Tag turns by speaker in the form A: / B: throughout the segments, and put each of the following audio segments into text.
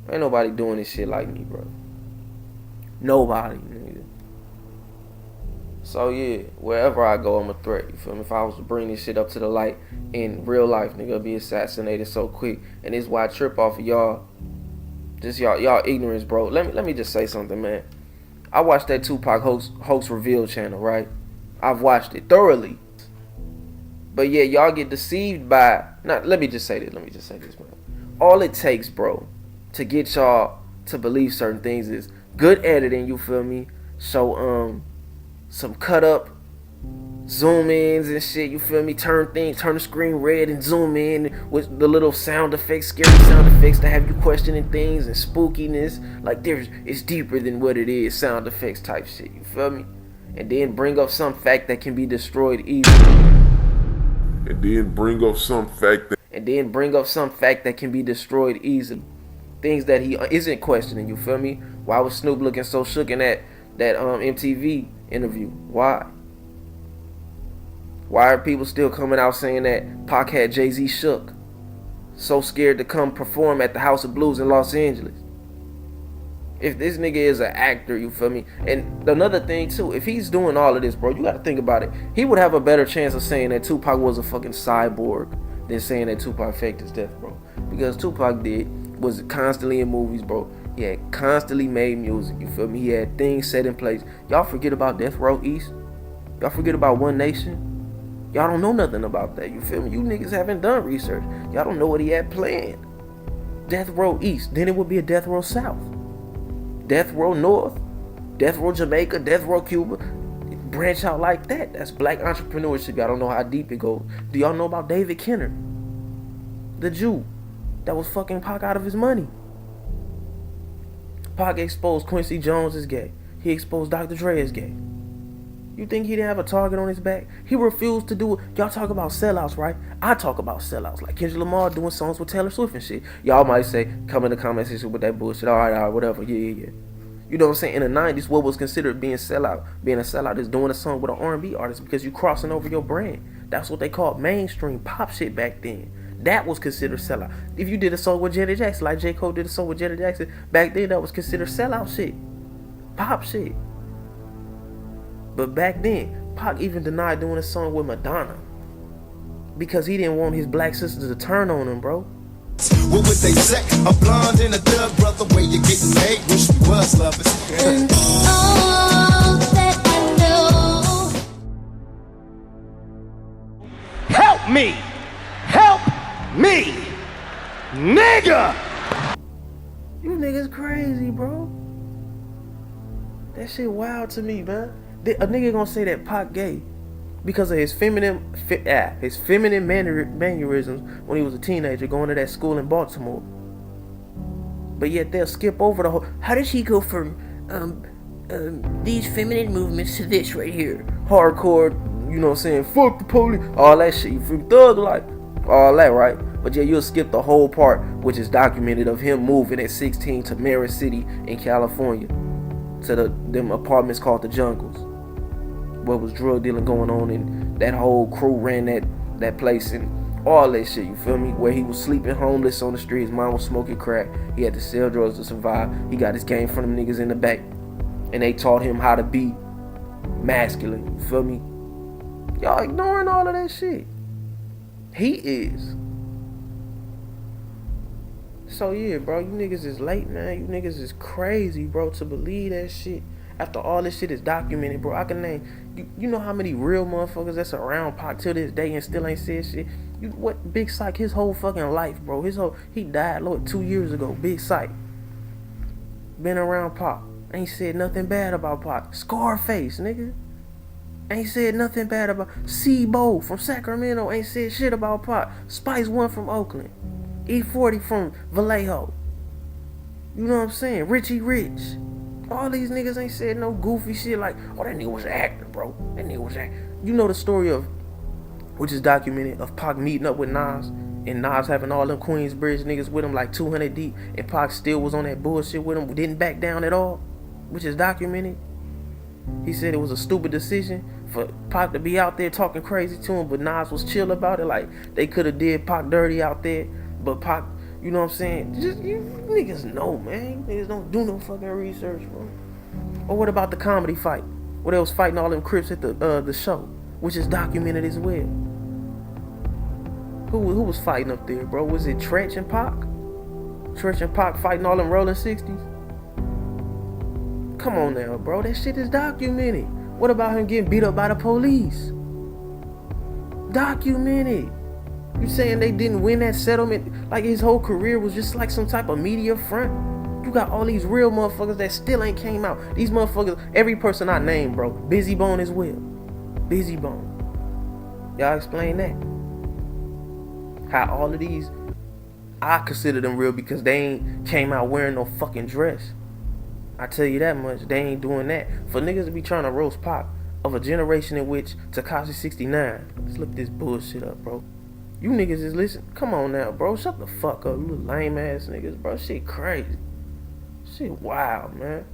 A: Ain't nobody doing this shit like me, bro. Nobody, nigga. So yeah, wherever I go, I'm a threat. You feel me? If I was to bring this shit up to the light in real life, nigga, I'd be assassinated so quick. And this is why I trip off of y'all. Just y'all ignorance, bro. Let me just say something, man. I watched that Tupac hoax reveal channel, right? I've watched it thoroughly. But yeah, y'all get deceived by. Let me just say this, man. All it takes, bro, to get y'all to believe certain things is good editing, you feel me? So some cut up zoom ins and shit, you feel me? Turn the screen red and zoom in with the little sound effects, scary sound effects to have you questioning things and spookiness. Like it's deeper than what it is, sound effects type shit, you feel me? And then bring up some fact that can be destroyed easily.
B: And then bring up some fact
A: that can be destroyed easily. Things that he isn't questioning, you feel me? Why was Snoop looking so shook in that MTV interview? Why? Why are people still coming out saying that Pac had Jay-Z shook? So scared to come perform at the House of Blues in Los Angeles. If this nigga is an actor, you feel me? And another thing too, if he's doing all of this, bro, you gotta think about it. He would have a better chance of saying that Tupac was a fucking cyborg than saying that Tupac faked his death, bro. Because Tupac was constantly in movies, bro. He had constantly made music, you feel me? He had things set in place. Y'all forget about Death Row East? Y'all forget about One Nation? Y'all don't know nothing about that, you feel me? You niggas haven't done research. Y'all don't know what he had planned. Death Row East, then it would be a Death Row South. Death Row North, Death Row Jamaica, Death Row Cuba. Branch out like that. That's black entrepreneurship. Y'all don't know how deep it goes. Do y'all know about David Kenner? The Jew that was fucking Pac out of his money. Pac exposed Quincy Jones as gay. He exposed Dr. Dre as gay. You think he didn't have a target on his back? He refused to do it. Y'all talk about sellouts, right? I talk about sellouts. Like Kendrick Lamar doing songs with Taylor Swift and shit. Y'all might say, come in the comment section with that bullshit. All right, whatever. Yeah. You know what I'm saying? In the 90s, what was considered being a sellout is doing a song with an R&B artist because you crossing over your brand. That's what they called mainstream pop shit back then. That was considered sellout. If you did a song with Janet Jackson, like J. Cole did a song with Janet Jackson, back then that was considered sellout shit. Pop shit. But back then, Pac even denied doing a song with Madonna because he didn't want his black sisters to turn on him, bro.
C: What would they say? A blonde and a thug brother, way you getting paid, wish we was lovers. And all that I know.
D: Help me! Help me! Nigga!
A: You niggas crazy, bro. That shit wild to me, man. A nigga gonna say that Pac gay because of his feminine mannerisms when he was a teenager going to that school in Baltimore. But yet they'll skip over the whole. How did she go from these feminine movements to this right here? Hardcore, you know what I'm saying? Fuck the police, all that shit. You feel thug life, all that, right? But yeah, you'll skip the whole part which is documented of him moving at 16 to Marin City in California to them apartments called the Jungles. What was drug dealing going on, and that whole crew ran that place and all that shit, you feel me? Where he was sleeping homeless on the street, his mom was smoking crack, he had to sell drugs to survive. He got his game from them niggas in the back, and they taught him how to be masculine, you feel me? Y'all ignoring all of that shit. He is. So yeah, bro, you niggas is late, man. You niggas is crazy, bro, to believe that shit. After all this shit is documented, bro, I can name, you know how many real motherfuckers that's around Pac till this day and still ain't said shit? What Big Syke, his whole fucking life, bro, he died, Lord, 2 years ago, Big Syke. Been around Pac, ain't said nothing bad about Pac. Scarface, nigga, ain't said nothing bad about. C-Bo from Sacramento ain't said shit about Pac. Spice One from Oakland. E40 from Vallejo. You know what I'm saying? Richie Rich. All these niggas ain't said no goofy shit like, oh, that nigga was an actor, bro. That nigga was acting. You know the story of, which is documented, of Pac meeting up with Nas, and Nas having all them Queensbridge niggas with him like 200 deep, and Pac still was on that bullshit with him, didn't back down at all, which is documented. He said it was a stupid decision for Pac to be out there talking crazy to him, but Nas was chill about it. Like, they could have did Pac dirty out there, but Pac, You know what I'm saying? Just you niggas know, man. You niggas don't do no fucking research, bro. Or what about the comedy fight? Where they was fighting all them Crips at the show, which is documented as well. Who was fighting up there, bro? Was it Tretch and Pac? Tretch and Pac fighting all them rolling 60s? Come on now, bro. That shit is documented. What about him getting beat up by the police? Documented. You saying they didn't win that settlement? Like his whole career was just like some type of media front? You got all these real motherfuckers that still ain't came out. These motherfuckers, every person I named, bro. Busy Bone as well. Busy Bone. Y'all explain that. How all of these, I consider them real because they ain't came out wearing no fucking dress. I tell you that much. They ain't doing that. For niggas to be trying to roast Pac of a generation in which Tekashi 69. Let's look this bullshit up, bro. You niggas is listening. Come on now, bro. Shut the fuck up. You little lame ass niggas, bro. Shit crazy. Shit wild, man.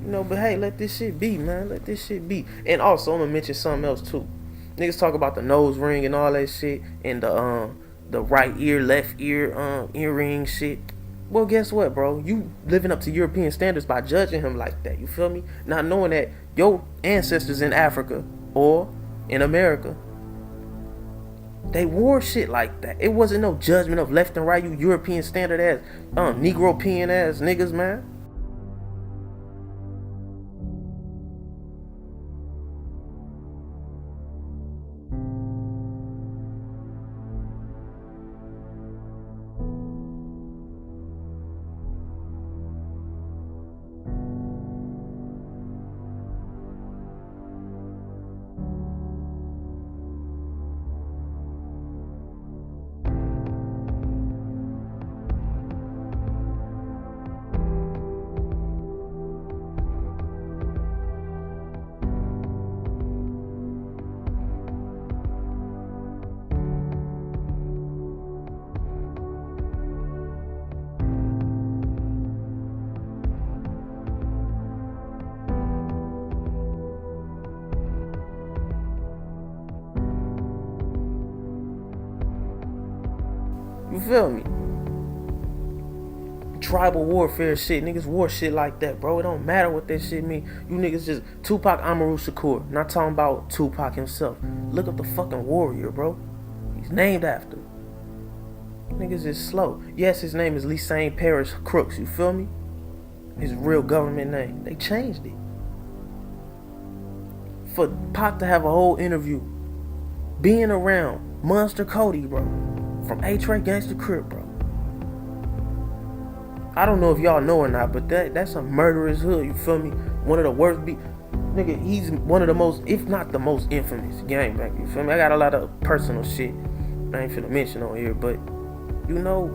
A: You know, but hey, let this shit be, man. Let this shit be. And also, I'm gonna mention something else too. Niggas talk about the nose ring and all that shit, and the right ear, left ear, earring shit. Well, guess what, bro? You living up to European standards by judging him like that. You feel me? Not knowing that your ancestors in Africa or in America, they wore shit like that. It wasn't no judgment of left and right, you European standard ass, Negro-pean ass niggas, man. You feel me? Tribal warfare shit. Niggas wore shit like that, bro. It don't matter what that shit mean. You niggas just Tupac Amaru Shakur. Not talking about Tupac himself. Look up the fucking warrior, bro. He's named after. Niggas is slow. Yes, his name is Lisane Parish Crooks. You feel me? His real government name. They changed it. For Pac to have a whole interview being around Monster Cody, bro. From A-Tray Gangsta Crip, bro. I don't know if y'all know or not, but that's a murderous hood, you feel me? One of the worst nigga, he's one of the most, if not the most infamous gangbanger, you feel me? I got a lot of personal shit I ain't finna mention on here, but you know,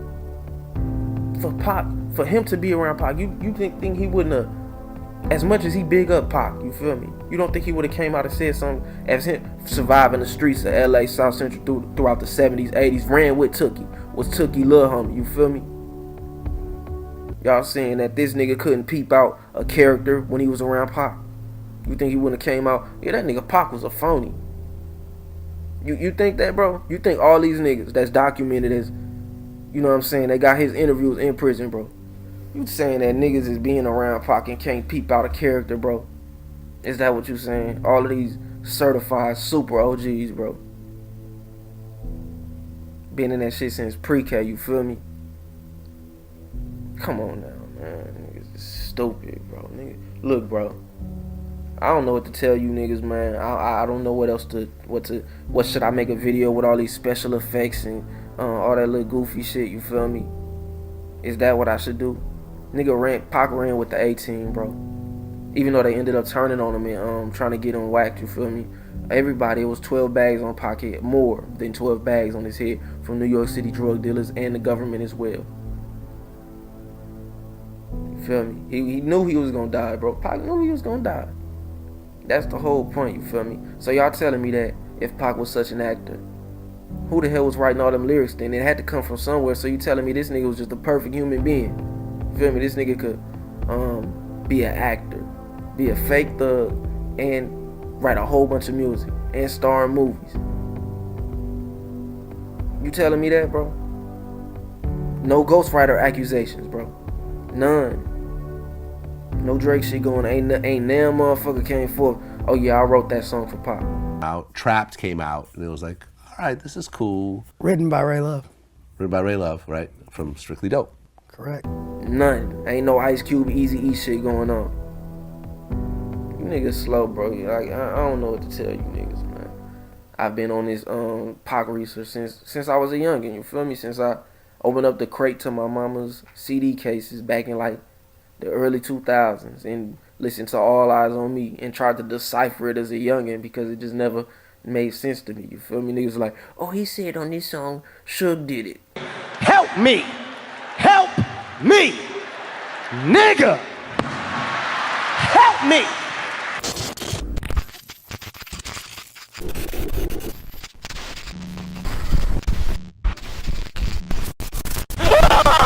A: for Pac, for him to be around Pac, you think he wouldn't have, as much as he big up Pac, you feel me? You don't think he would have came out and said something as him surviving the streets of LA, South Central throughout the 70s, 80s, ran with Tookie, was Tookie lil homie, you feel me? Y'all saying that this nigga couldn't peep out a character when he was around Pac. You think he wouldn't have came out? Yeah, that nigga Pac was a phony. You think that, bro? You think all these niggas that's documented as, you know what I'm saying, they got his interviews in prison, bro? You saying that niggas is being around Pac and can't peep out a character, bro? Is that what you saying? All of these certified super OGs, bro. Been in that shit since pre-K, you feel me? Come on now, man. Niggas is stupid, bro. Nigga. Look, bro. I don't know what to tell you niggas, man. I don't know what should I make a video with all these special effects and all that little goofy shit, you feel me? Is that what I should do? Pac ran with the 18, bro. Even though they ended up turning on him and trying to get him whacked, you feel me? Everybody, it was 12 bags on Pac head, more than 12 bags on his head from New York City drug dealers and the government as well. You feel me? He knew he was gonna die, bro. Pac knew he was gonna die. That's the whole point, you feel me? So y'all telling me that if Pac was such an actor, who the hell was writing all them lyrics then? It had to come from somewhere, so you telling me this nigga was just a perfect human being. You feel me? This nigga could be an actor, be a fake thug, and write a whole bunch of music, and star in movies. You telling me that, bro? No ghostwriter accusations, bro. None. No Drake shit going. Ain't damn motherfucker came forth. Oh yeah, I wrote that song for Pop.
E: Trapped came out, and it was like, all right, this is cool.
F: Written by Ray Love.
E: Written by Ray Love, right? From Strictly Dope.
F: Correct.
A: None. Ain't no Ice Cube, Eazy-E shit going on. You niggas slow, bro. Like, I don't know what to tell you niggas, man. I've been on this Pac research since I was a youngin', you feel me? Since I opened up the crate to my mama's CD cases back in like the early 2000s and listened to All Eyes on Me and tried to decipher it as a youngin' because it just never made sense to me, you feel me? Niggas like, oh, he said on this song, Suge did it.
D: Help me! Help me! Nigga! Help me!